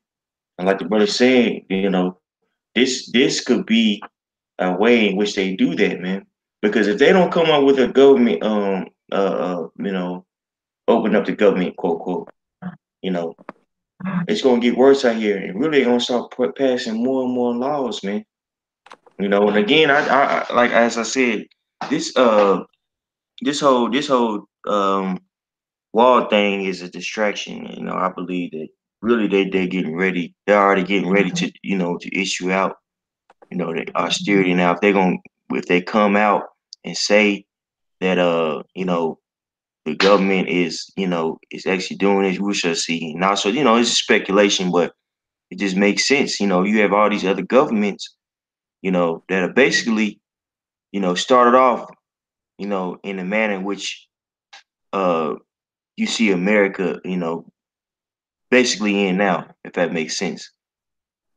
And like the brother said, this could be a way in which they do that, man. Because if they don't come up with a government, open up the government, quote, quote, you know, it's gonna get worse out here, and really gonna start passing more and more laws, man. And again, like as I said, this this whole wall thing is a distraction. I believe that really they're getting ready. They're already getting ready to to issue out the austerity. Now, if they come out and say that the government is actually doing this, we shall see. And also, it's speculation, but it just makes sense. You have all these other governments, that are basically, started off, in a manner in which uh you see America, basically in now, if that makes sense.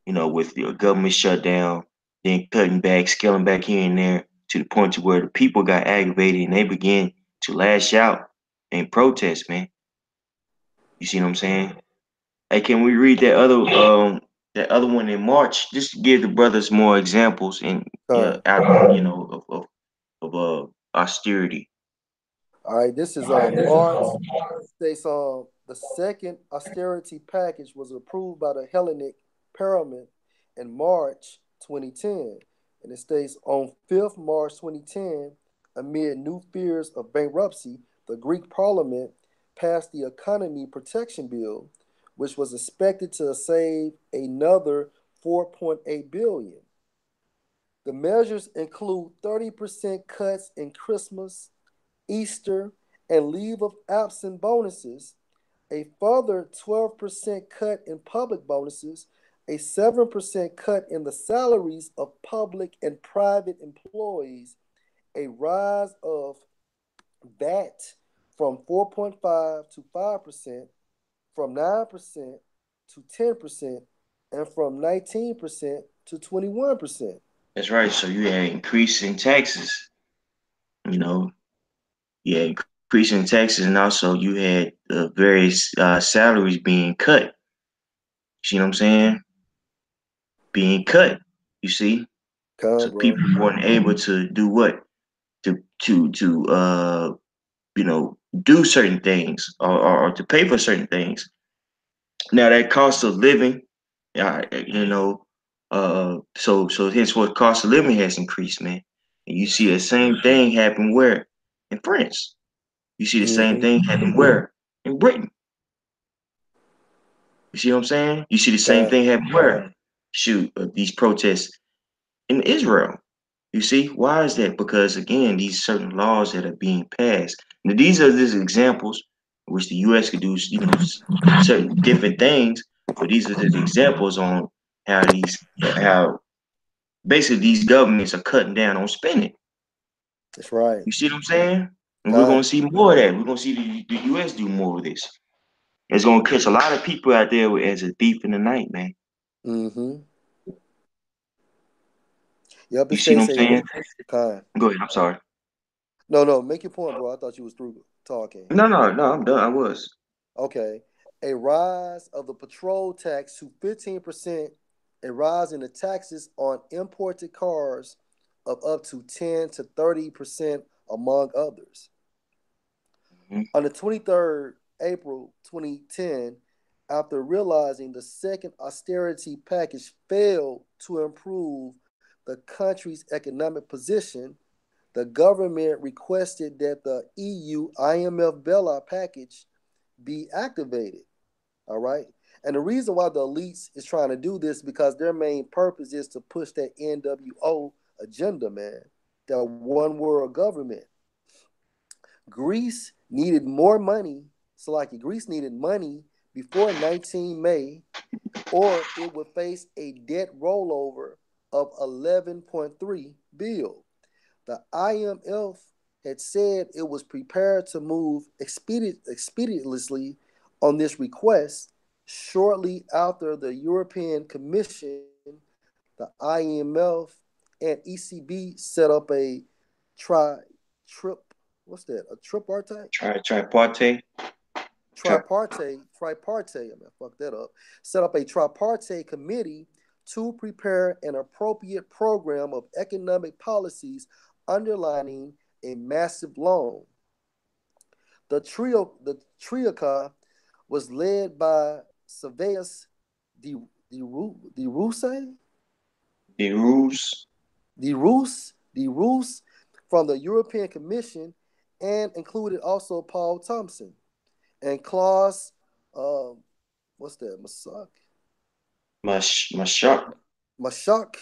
With the government shutdown, then cutting back, scaling back here and there to the point to where the people got aggravated and they began to lash out and protest, man. You see what I'm saying? Hey, can we read that other one in March, just to give the brothers more examples and yeah, Con. out of austerity. All right, this is March. States the second austerity package was approved by the Hellenic Parliament in March 2010. And it states on 5th March 2010, amid new fears of bankruptcy, the Greek Parliament passed the Economy Protection Bill, which was expected to save another 4.8 billion. The measures include 30% cuts in Christmas, Easter, and leave of absence bonuses, a further 12% cut in public bonuses, a 7% cut in the salaries of public and private employees, a rise of VAT from 4.5 to 5%, from 9% to 10%, and from 19% to 21%. That's right. So you had increase in taxes, you know, you had increase in taxes, and also you had various salaries being cut. You see what I'm saying? Being cut. You see, Con, so bro. people weren't able to do what to do certain things or to pay for certain things. Now that cost of living, so henceforth cost of living has increased, man. And you see the same thing happen where? In France. You see the same Mm-hmm. thing happen where? In Britain. You see what I'm saying? You see the same Con. thing happen where? Shoot, these protests in Israel. You see, why is that? Because again, these certain laws that are being passed. Now, these are just examples which the U.S. could do, certain different things. But these are just examples on how basically these governments are cutting down on spending. That's right. You see what I'm saying? And we're gonna God. see more of that. We're gonna see the US do more of this. It's gonna catch a lot of people out there as a thief in the night, man. Mm-hmm. Yep, You it see what states I'm a saying? kind. Go ahead. I'm sorry. No, no, make your point, bro. I thought you was through talking. No. I'm done. I was. Okay. A rise of the patrol tax to 15%, a rise in the taxes on imported cars of up to 10 to 30%, among others. Mhm. On the 23rd April 2010, after realizing the second austerity package failed to improve the country's economic position, the government requested that the EU IMF bailout package be activated. All right. And the reason why the elites is trying to do this because their main purpose is to push that NWO agenda, man. That one world government. Greece needed more money. So like Greece needed money before 19 May, or it would face a debt rollover of 11.3 billion. The IMF had said it was prepared to move expeditiously on this request shortly after the European Commission, the IMF, and ECB set up a tri trip. What's that? A tripartite? Tripartite. Tri- Tripartite. I mean, fuck that up. Set up a tripartite committee to prepare an appropriate program of economic policies underlining a massive loan. The Troika was led by Saveus de de Rousse, the rules. de Rousse from the European Commission, and included also Paul Thompson and Klaus. Uh, what's that? My shop Mashak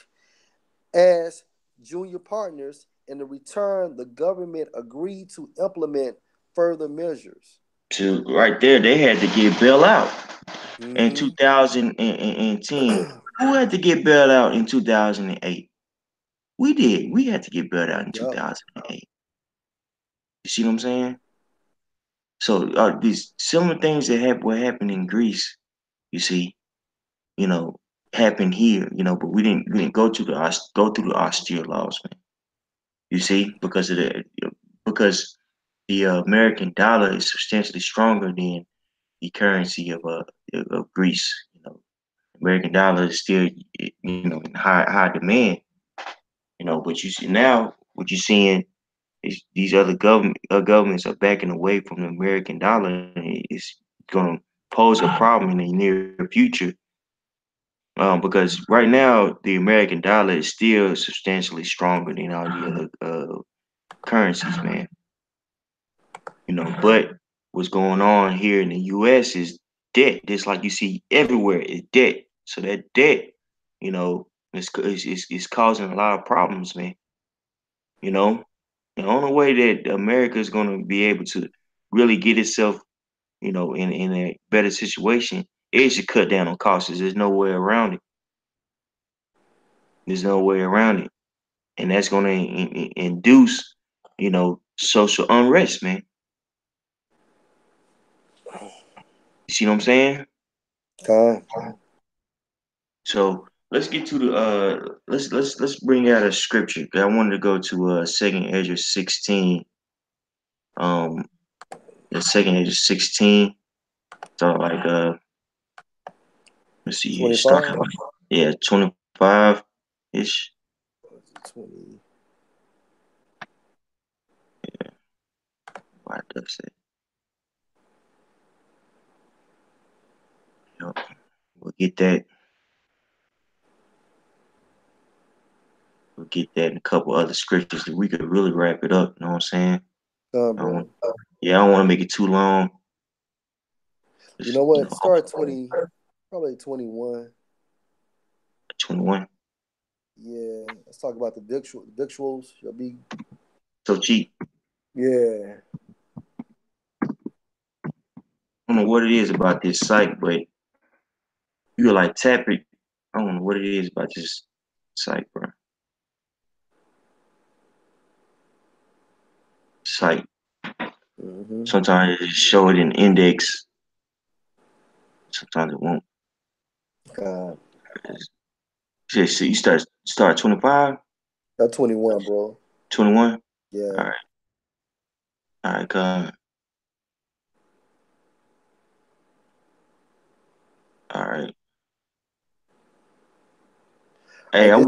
as junior partners. In the return, the government agreed to implement further measures. to right there. They had to get bailed out in Mm-hmm. 2010. Who had to get bailed out in 2008? We did. We had to get bailed out in Yep. 2008. You see what I'm saying? So these similar things that were happening in Greece, you see, you know, happened here, but we didn't go through the austere laws, man. You see, because the American dollar is substantially stronger than the currency of Greece. American dollar is still in high demand. But you see now what you're seeing is these other governments are backing away from the American dollar, and it's going to pose a problem in the near future. Because right now the American dollar is still substantially stronger than all the other currencies, man. But what's going on here in the U.S. is debt. Just like you see everywhere is debt. So that debt, is causing a lot of problems, man. You know, the only way that America is going to be able to really get itself, in a better situation is to cut down on costs. There's no way around it. There's no way around it, and that's going to induce, social unrest, man. You see what I'm saying? Okay. So let's get to the let's bring out a scripture. 'Cause I wanted to go to Second Ezra 16. Um, the Second Ezra 16. So like let's see here. Start 25? 25 ish. 20. Why does it? Yep. We'll get that. We'll get that and a couple other scriptures that we could really wrap it up. You know what I'm saying? I don't Bro. want, yeah, I don't want to make it too long. You Just, know what? Start 20, probably 21. 21. Yeah. Let's talk about the victuals. Shall be. So cheap. Yeah. I don't know what it is about this site, but you like tap it. I don't know what it is about this site, bro. It's like Mm-hmm. sometimes it just show it in index, sometimes it won't. God, So you start 25, that's 21, bro. 21. All Yeah. right, all right, come. All right. I Hey, guess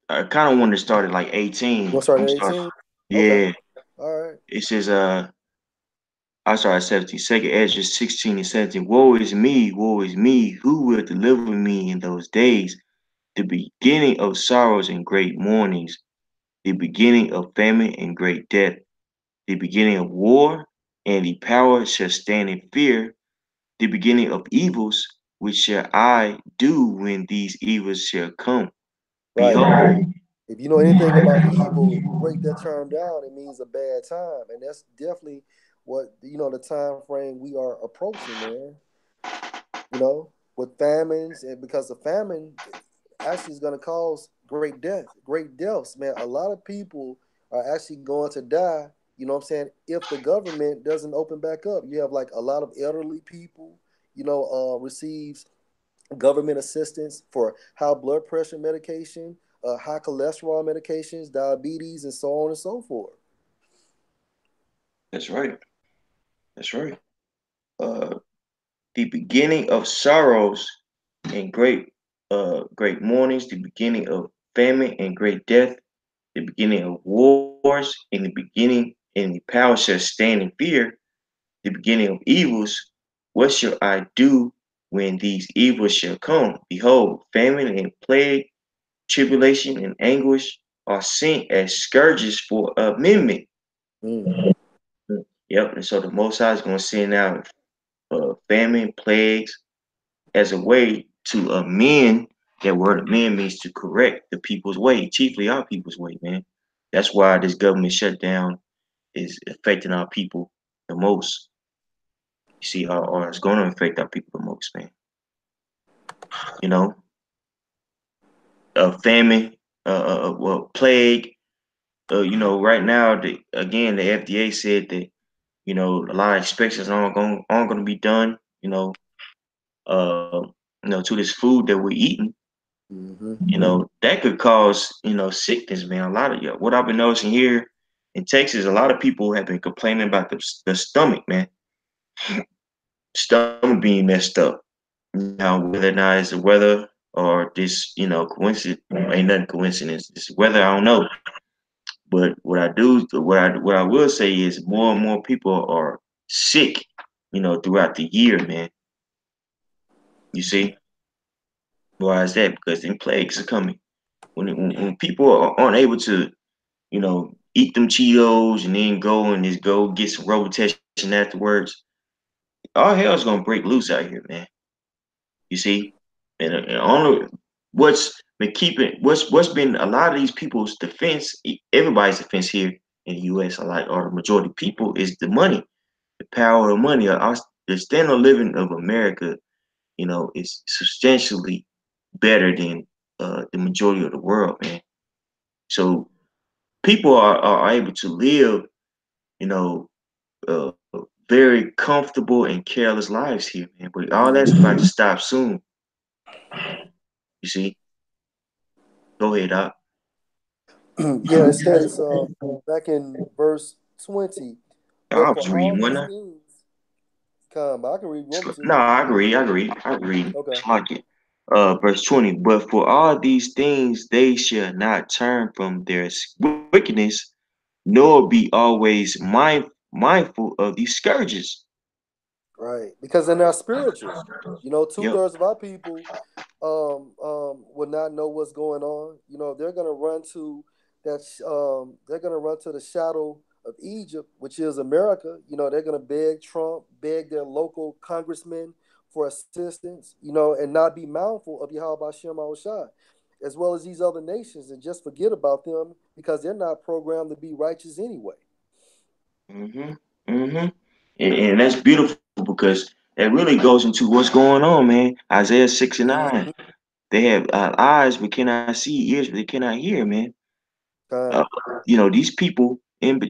I kind of wanted to start at like you gonna 18. start I'm at start. 18? Okay. Yeah, All right. it says I started at 17. Second Ezra 16 and 17. Woe is me, who will deliver me in those days? The beginning of sorrows and great mournings, the beginning of famine and great death, the beginning of war, and the power shall stand in fear, the beginning of evils, which shall I do when these evils shall come? Right. Behold, If you know anything about evil, if you break that term down, it means a bad time, and that's definitely what the time frame we are approaching, man. With famines, and because the famine actually is going to cause great deaths, man. A lot of people are actually going to die. You know what I'm saying? If the government doesn't open back up, you have like a lot of elderly people, receives government assistance for high blood pressure medication, high cholesterol medications, diabetes, and so on and so forth. that's right. That's right. Uh, the beginning of sorrows and great mournings, the beginning of famine and great death, the beginning of wars, in the beginning, and the power shall stand in fear, the beginning of evils. What shall I do when these evils shall come? Behold, famine and plague, tribulation and anguish are sent as scourges for amendment. Mm. Yep, and so the Most High is going to send out famine, plagues, as a way to amend. That word amend means to correct the people's way, chiefly our people's way, man. That's why this government shutdown is affecting our people the most. You see, or it's going to affect our people the most, man. You know, famine, well, plague. Right now, the FDA said that a lot of inspections aren't going to be done. Uh, to this food that we're eating. Mm-hmm. That could cause sickness, man. A lot of what I've been noticing here in Texas, a lot of people have been complaining about the stomach, man. Stomach being messed up. Now, whether or not it's the weather or this, coincidence, ain't nothing coincidence. This weather, I don't know. But what I will say is more and more people are sick, throughout the year, man. You see, why is that? Because them plagues are coming. When people aren't able to eat them Cheetos and then go and just go get some rotation afterwards. All hell's gonna break loose out here, man. You see, and only what's been a lot of these people's defense, everybody's defense here in the U.S. Or the majority of people is the money, the power of money. The standard of living of America, is substantially better than the majority of the world, man. So people are able to live, you know, uh, very comfortable and careless lives here, man. But all that's Mm-hmm. about to stop soon. You see? Go ahead, Doc. Yeah, it states back in verse 20, I but for was reading all one. these things, come, I can read, you want me to? No, I agree. I agree. I agree. Okay. It's like it. Verse 20. But for all these things, they shall not turn from their wickedness, nor be always mindful of these scourges. Right, because they're not spiritual. Two Yep. thirds of our people will not know what's going on. They're gonna run to they're gonna run to the shadow of Egypt, which is America. They're gonna beg Trump, beg their local congressmen for assistance. And not be mindful of Yahweh Shem Shai, as well as these other nations, and just forget about them because they're not programmed to be righteous anyway. Mm-hmm. Mm-hmm. And that's beautiful because it really goes into what's going on, man. Isaiah 6 and Mm-hmm. 9. They have eyes but cannot see, ears but they cannot hear, man. Uh, Time. these people, and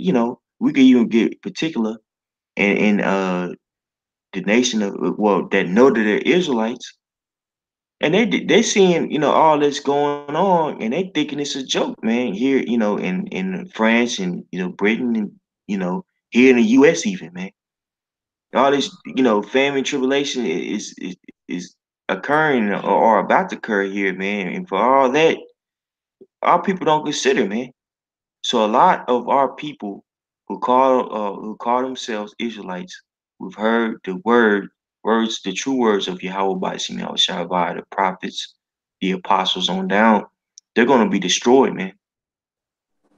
we could even get particular in the nation of well that know that they're Israelites, and they seeing all this going on, and they thinking it's a joke, man. Here, in France and Britain and here in the U.S. even, man. All this famine tribulation is occurring or about to occur here, man. And for all that, our people don't consider, man. So a lot of our people who call themselves Israelites, we've heard the true words of Yahweh by Shai by the prophets, the apostles on down. They're gonna be destroyed, man.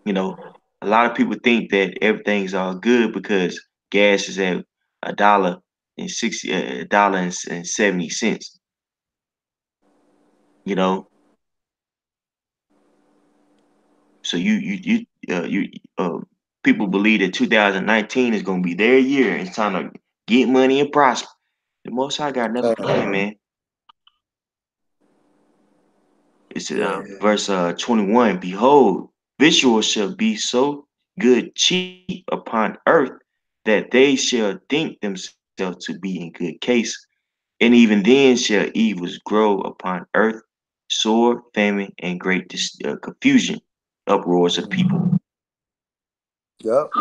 You know, a lot of people think that everything's all good because gas is at $1.70. You know, so you people believe that 2019 is gonna be their year. It's time to get money and prosper. The Most High got another plan, man. It's Yeah. verse 21. Behold, victuals shall be so good cheap upon earth that they shall think themselves to be in good case, and even then shall evils grow upon earth, sword, famine, and great confusion, uproars of people. Yep.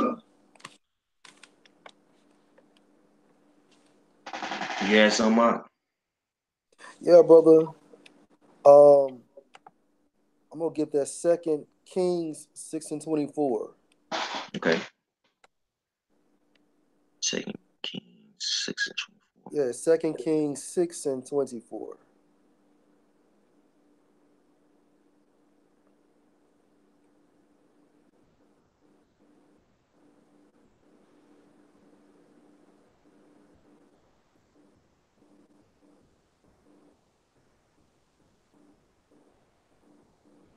Yeah, so my Yeah, brother. Um, I'm gonna get that Second Kings 6:24. okay. Second Kings 6:24. Yeah, Second Kings 6:24.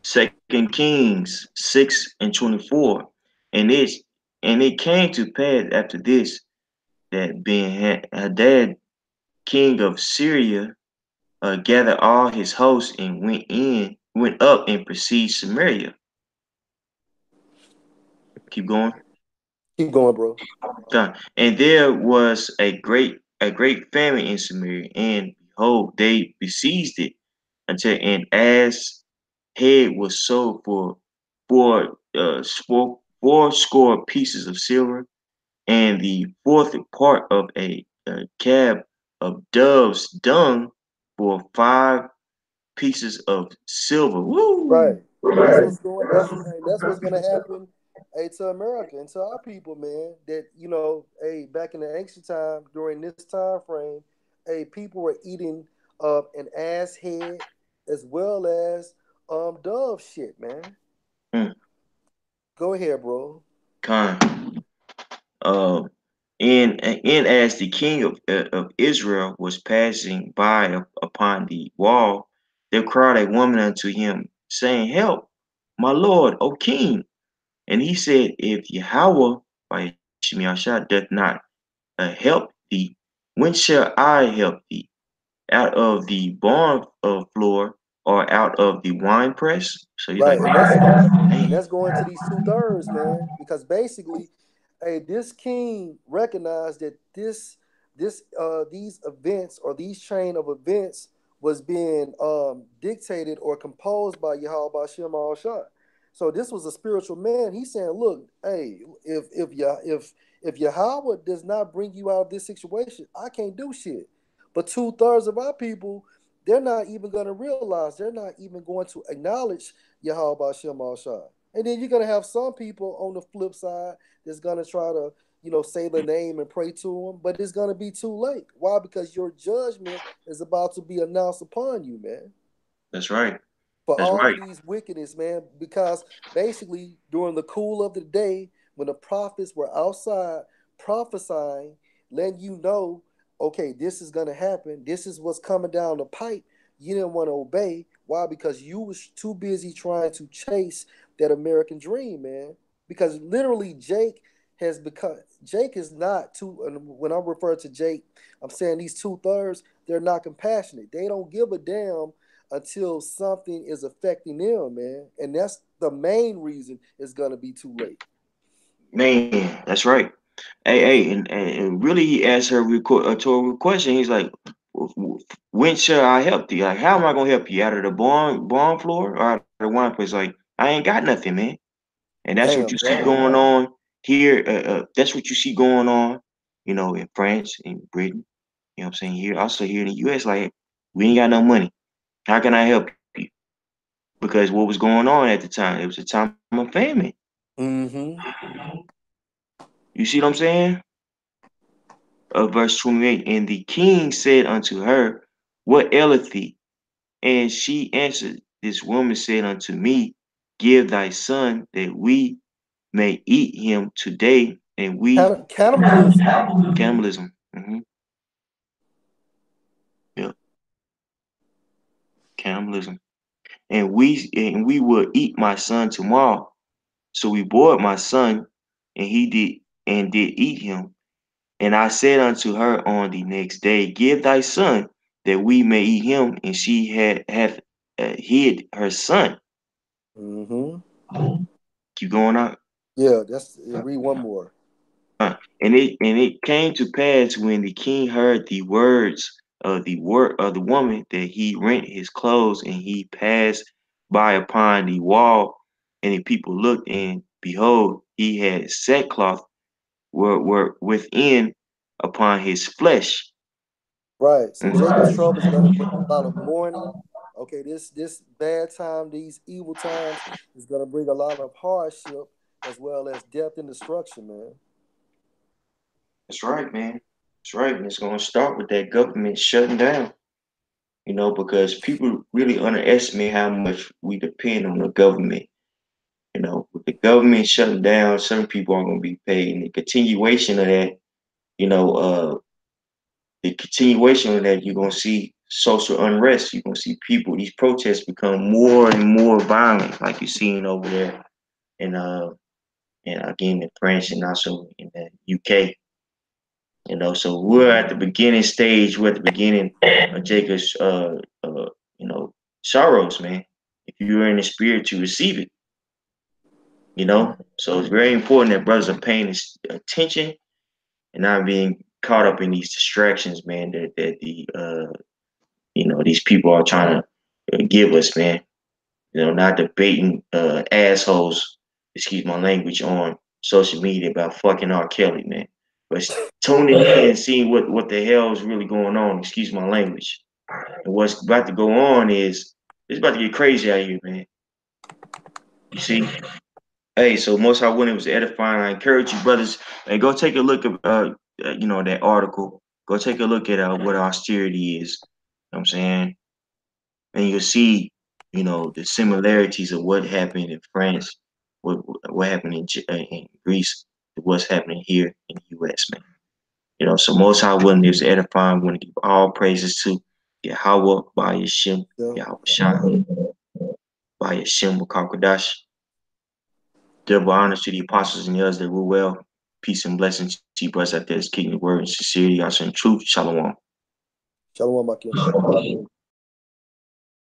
Second Kings 6:24. And it came to pass after this that Ben Hadad, king of Syria, gathered all his hosts and went up and besieged Samaria. Keep going. Keep going, bro. And there was a great famine in Samaria, and behold, they besieged it until an ass head was sold for four score pieces of silver, and the fourth part of a cab of dove's dung for 5 pieces of silver. Right. Woo! And that's what's going. That's what's gonna happen. Hey, to America and to our people, man. That hey, back in the ancient time during this time frame, hey, people were eating an ass head as well as dove shit, man. Mm, Go ahead, bro. kind. Uh, and as the king of Israel was passing by upon the wall, there cried a woman unto him, saying, Help, my lord, O king. And he said, If Yahweh by Shemiashah doth not help thee, when shall I help thee? Out of the barn floor or out of the wine press? So he's like, Right, and that's and hey, that's going to these 2/3, man. Because basically, hey, this king recognized that these events or these chain of events was being dictated or composed by Yahweh Bashem Al Shah. So this was a spiritual man. He's saying, look, hey, if Yahweh does not bring you out of this situation, I can't do shit. But 2/3 of our people, they're not even going to realize, they're not even going to acknowledge Yahweh Bashem Al Shah. And then you're gonna have some people on the flip side that's gonna try to, say the name and pray to him, but it's gonna be too late. Why? Because your judgment is about to be announced upon you, man, that's right. for That's all right. of these wickedness, man. Because basically, during the cool of the day, when the prophets were outside prophesying, letting you know, okay, this is gonna happen. This is what's coming down the pipe. You didn't want to obey. Why? Because you was too busy trying to chase that American dream, man. Because literally, Jake is not too. And when I refer to Jake, I'm saying these 2/3. They're not compassionate. They don't give a damn until something is affecting them, man. And that's the main reason it's gonna be too late. Man, that's right. Hey, and really, he asked her a rhetorical question. He's like, "When shall I help thee? Like, how am I gonna help you out of the barn floor or out of the wine place? Like, I ain't got nothing, man." And that's what you Damn, see bro. going on here. That's what you see going on, in France, in Britain. You know what I'm saying? Here, also here in the U.S., like, we ain't got no money. How can I help you? Because what was going on at the time? It was a time of famine. Mm-hmm. You see what I'm saying? Verse 28, and the king said unto her, what aileth thee? And she answered, this woman said unto me, give thy son that we may eat him today, and we Cannibalism. cannibalism. Yeah, cannibalism. And we will eat my son tomorrow. So we boiled my son, and he did eat him. And I said unto her on the next day, give thy son that we may eat him. And she hath hid her son. Mm-hmm. Keep going on. Yeah, read one more. And it came to pass when the king heard the words of the woman that he rent his clothes and he passed by upon the wall, and the people looked, and behold, he had sackcloth were within upon his flesh. Right. So Jacob's Mhm. trouble is gonna bring a lot of mourning. Okay, this bad time, these evil times is gonna bring a lot of hardship as well as death and destruction, man. That's right, man. That's right. And it's going to start with that government shutting down, because people really underestimate how much we depend on the government. With the government shutting down, certain people are going to be paid. And the continuation of that, you know, uh, you're going to see social unrest. You're going to see people, these protests become more and more violent, like you're seeing over there in, and again, in France and also in the UK. So we're at the beginning stage. We're at the beginning of Jacob's, you know, sorrows, man. If you're in the spirit, to receive it. So it's very important that brothers are paying attention and not being caught up in these distractions, man. That these people are trying to give us, man. Not debating assholes. Excuse my language on social media about fucking R. Kelly, man. But tuning in and seeing what the hell is really going on. Excuse my language. And what's about to go on is it's about to get crazy out here, man. You see? Hey, so most High Willing was edifying. I encourage you, brothers, hey, go take a look at that article. Go take a look at what austerity is. You know what I'm saying? And you'll see, the similarities of what happened in France, what happened in Greece, to what's happening here in the U.S., man. So most High Willing is edifying. We want to give all praises to Yahweh by Yashim, Yeah. Yahweh Shah, by Yashim Wakakadash. Double honors to the apostles and the others that rule well. Peace and blessings to you, brothers out there. Keeping the word in sincerity, also in truth. Shalom. Shalom, Akim.